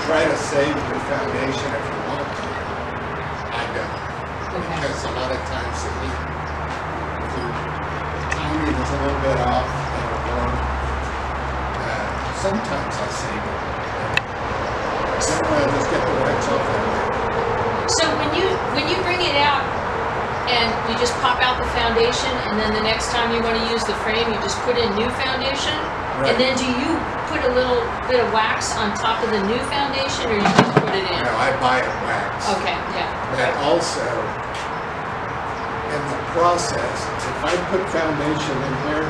try to save your foundation if you want to. I don't. Because a lot of times if your timing is a little bit off, it'll work. Sometimes I save it. Then I'll just get the wax off anyway. So when you bring it out and you just pop out the foundation, and then the next time you want to use the frame, you just put in new foundation, right. And then do you put a little bit of wax on top of the new foundation, or you just put it in? No, I buy it wax. Okay, yeah. But also, in the process, if I put foundation in here,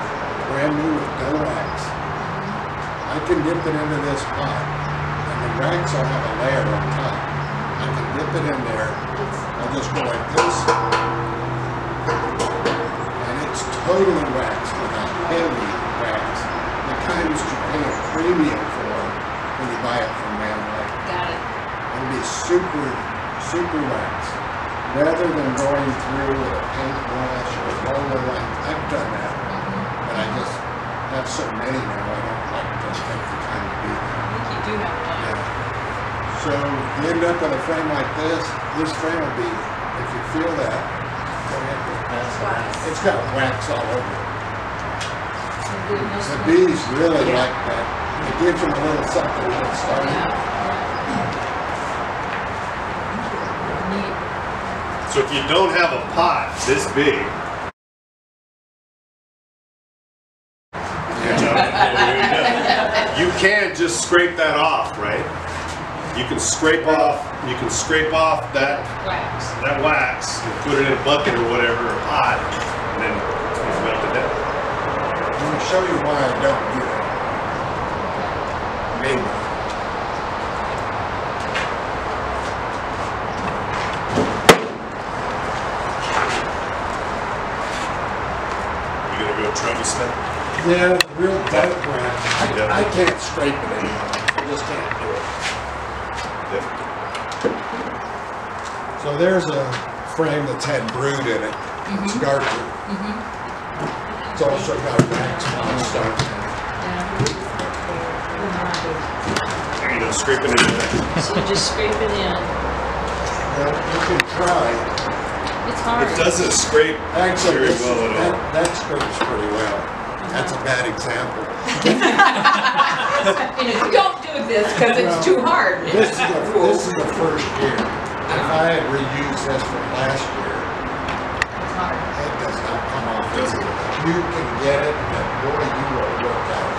brand new with no wax, I can dip it into this pot, and the wax will have a layer on top. I can dip it in there, I'll just go like this, and it's totally waxed without heavy wax. The kind that you pay a premium for when you buy it from Manway. Got it. It'll be super, super waxed. Rather than going through with a paintbrush or a roller like I've done that, but I just have so many now, I don't like to take the time to do that. I think you do have a lot. Yeah. So you end up with a frame like this. This frame will be, if you feel that, it's got wax all over it. The bees really like that. It gives them a little something to get started. So if you don't have a pot this big, you can just scrape that off, right? You can scrape off that wax and put it in a bucket or whatever, or a pot, and then it's melted down. I'm going to show you why I don't do that. Maybe. You gonna go try to step? Yeah, the real dark wax. I can't scrape it anymore. I just can't do it. Yep. So there's a frame that's had brood in it. It's darker. It's also got wax moss on it. There you go, scraping it in. So you just scrape it in. Well, you can try. It's hard. It doesn't scrape Actually, very well at all. that scrapes pretty well. That's a bad example. Don't do this because it's too hard. This is the first year. If I had reused this from last year, it does not come off easy. You can get it, but boy, you will work out.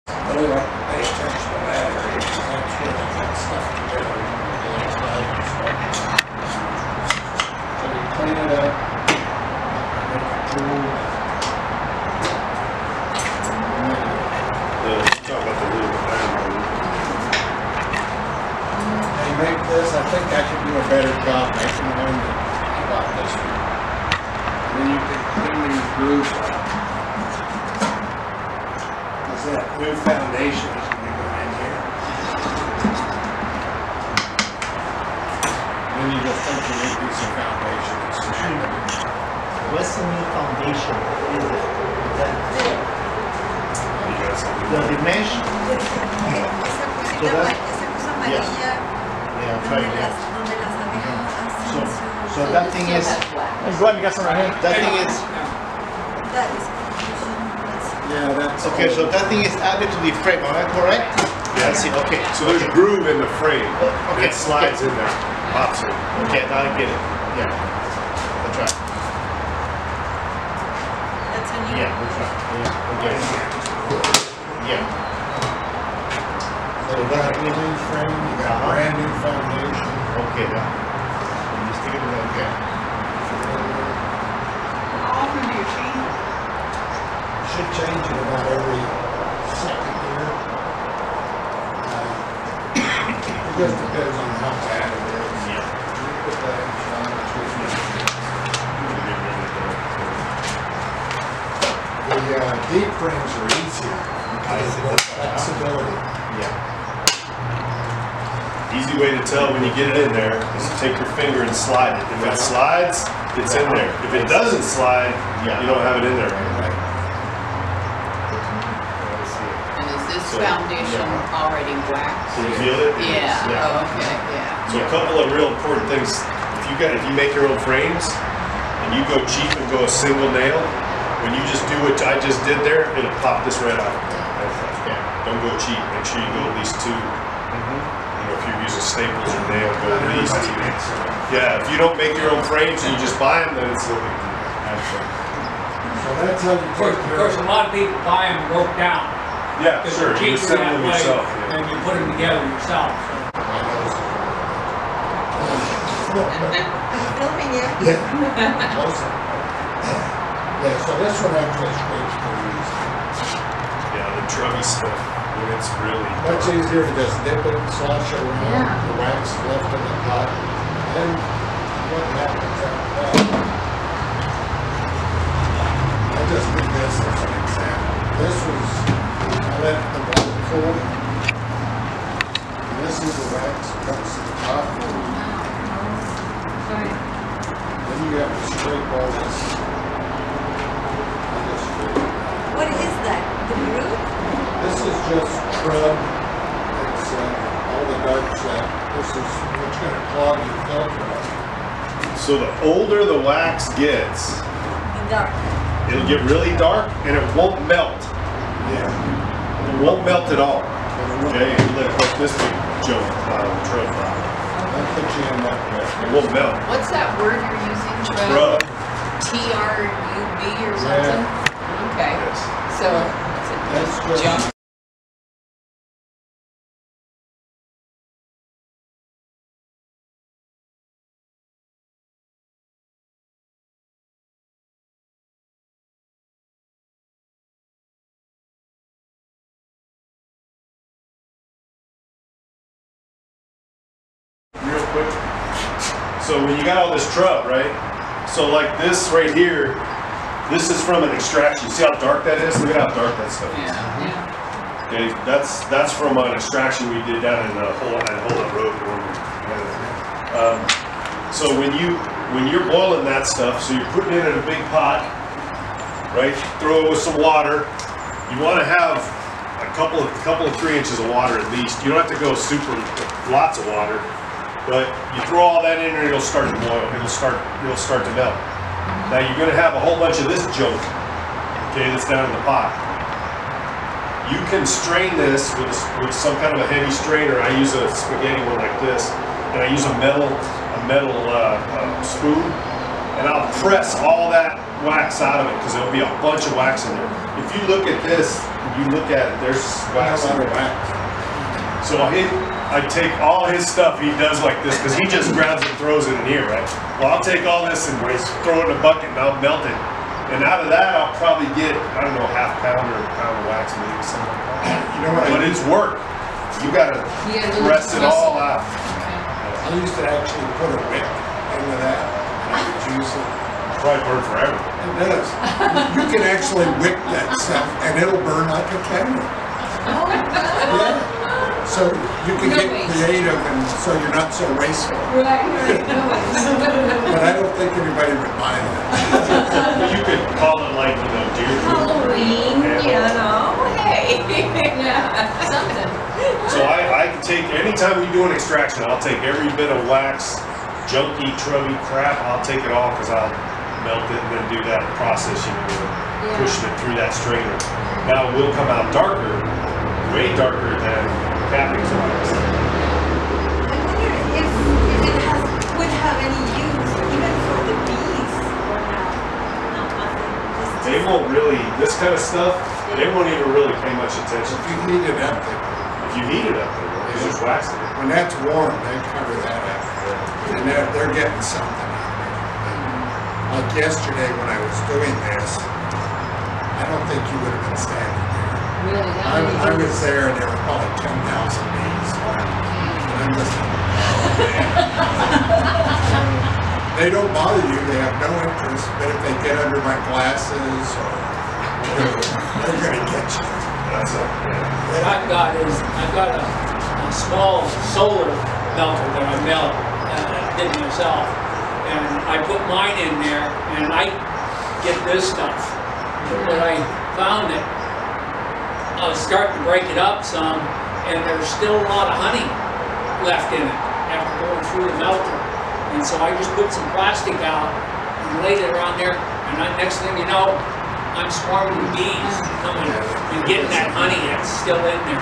I really like to pay attention to that area because that's where they got stuff together. So you clean it up, make it cool. Talk about the little diamond. They make this, I think I could do a better job making one than I got this one. And then you can clean these grooves up. Because that new foundation is going to go in here. And then you just take your new piece of foundation and smash it. What's the new foundation? Is it? The dimension? Esa cosa amarilla donde las abejas hacen So that thing is, Go ahead and get some right here. that thing is, that is confusion. Yeah, that's okay, so that thing is added to the frame, am I correct? Yeah. I see, okay. So there's a groove in the frame. Okay. It slides in there, pops in. Okay, now I get it. Yeah. That's right. That's a new Yeah, that's right. Yeah, okay. Yeah. So that new frame, you got brand new foundation. Okay, now. You just stick it in there, okay. How often do you change it? You should change it about every second year. It just depends on how bad it is. Yeah. You put that in Sean, it's with you. The deep frames are easier because of the flexibility. Yeah. Easy way to tell when you get it in there is to take your finger and slide it. If it slides, it's in there. If it doesn't slide, you don't have it in there. And is this foundation already waxed? Can you feel it? Yeah. Oh, okay, yeah. So a couple of real important things. If you make your own frames and you go cheap and go a single nail, when you just do what I just did there, it'll pop this right out. Don't go cheap. Make sure you go at least 2. You know, if you're using staples or nail, go at least 2. Yeah, if you don't make your own frames and you just buy them, then it's no big deal. So that's how you Of take care course, a lot of people buy them broke down. Yeah, Because sure. they're You cheaper assemble that them way, yourself. and you put them together yourself. Filming you. Yeah. Awesome. Yeah, so this one actually scrapes pretty easy. Yeah, the drummy stuff, when it's really Much dark. easier to just dip it, slosh it around, the wax left in the pot, and what happens after that? I just did this as an example. This was, I let the water cool. This is the wax that comes to the top. Then you have to scrape all this. I just scrape it. What is that? The root? This is just scrub. It's all the dark stuff. This is what's going to clog your filter up. So the older the wax gets, The dark. it'll get really dark and it won't melt. Yeah. It won't melt at all. Okay, you let it like this big joke trub. That puts you in that It won't melt. What's that word you're using? Trub. TRUB or something? Okay. Yes. So, That's just, junk. Real quick. So when you got all this trub, right? So like this right here, this is from an extraction. See how dark that is? Look at how dark that stuff is. Yeah. Okay, that's from an extraction we did down in Holland Road. So when you're boiling that stuff, so you're putting it in a big pot, right? Throw it with some water. You want to have a couple of 3 inches of water at least. You don't have to go super lots of water, but you throw all that in there, it'll start to boil. It'll start to melt. Now you're going to have a whole bunch of this junk, okay, that's down in the pot. You can strain this with some kind of a heavy strainer. I use a spaghetti one like this, and I use a metal spoon, and I'll press all that wax out of it because there'll be a bunch of wax in there. If you look at this, you look at it, there's wax in there. So I take all his stuff he does like this because he just grabs it and throws it in here, right? Well, I'll take all this and throw it in a bucket and I'll melt it. And out of that, I'll probably get, I don't know, half pound or a pound of wax, maybe something like that. you know what? But it's work. You gotta press it all out. I used to actually put a wick into that. And I would use it. Probably burn forever. It does. You can actually wick that stuff and it'll burn like a candle. Yeah. So you can get creative and so you're not so wasteful. Right. But I don't think anybody would buy that. You could call it like, you know, deer food. Halloween, you know, hey. Yeah, something. So I can take, anytime we do an extraction, I'll take every bit of wax, junky, trubby crap, I'll take it all because I'll melt it and then do that process, you know, pushing it through that strainer. Now it will come out darker, way darker than capping wax. I wonder if it would have any use even for the bees or not. Not nothing. They won't really, this kind of stuff, they won't even really pay much attention. If you heat it up, If you heat it up, they will. It's just waxing it. when that's warm, they cover that up. And they're getting something out of it. And like yesterday when I was doing this, I don't think you would have been standing there. Really, how many I was there and there were probably 10,000 bees. And I'm just, oh man. They don't bother you, they have no interest, but if they get under my glasses or they're gonna get you. That's a, What I've got a small solar melter that I did myself. And I put mine in there, and I get this stuff. But I found that I was starting to break it up some, and there's still a lot of honey left in it after going through the melter. And so I just put some plastic out and laid it around there, and next thing you know, I'm swarming with bees coming and getting that honey that's still in there.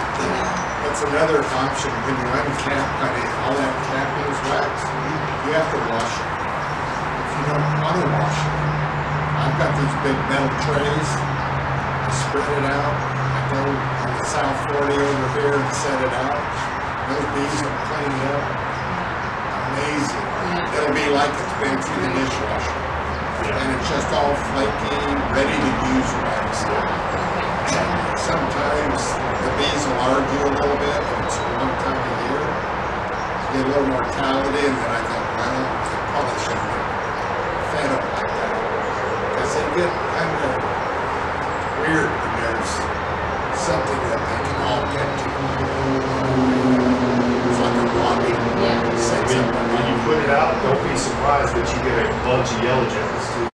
That's another option. When you uncap honey, all that capping is wax. You have to wash it. If you don't want to wash it, I've got these big metal trays. I spread it out. I go on the South 40 over here and set it out. Those bees will clean it up. Amazing. It'll be like it's been through the dishwasher. And it's just all flaky, ready to use wax. And sometimes the bees will argue a little bit if it's one time a year. Get a little mortality, and then I think, well, I probably shouldn't get fed up like that. Because they get kind of weird when there's something that they can all get to. It's like a lobby. Yeah. Say something. When you put it out, don't be surprised that you get a bunch of yellow jackets.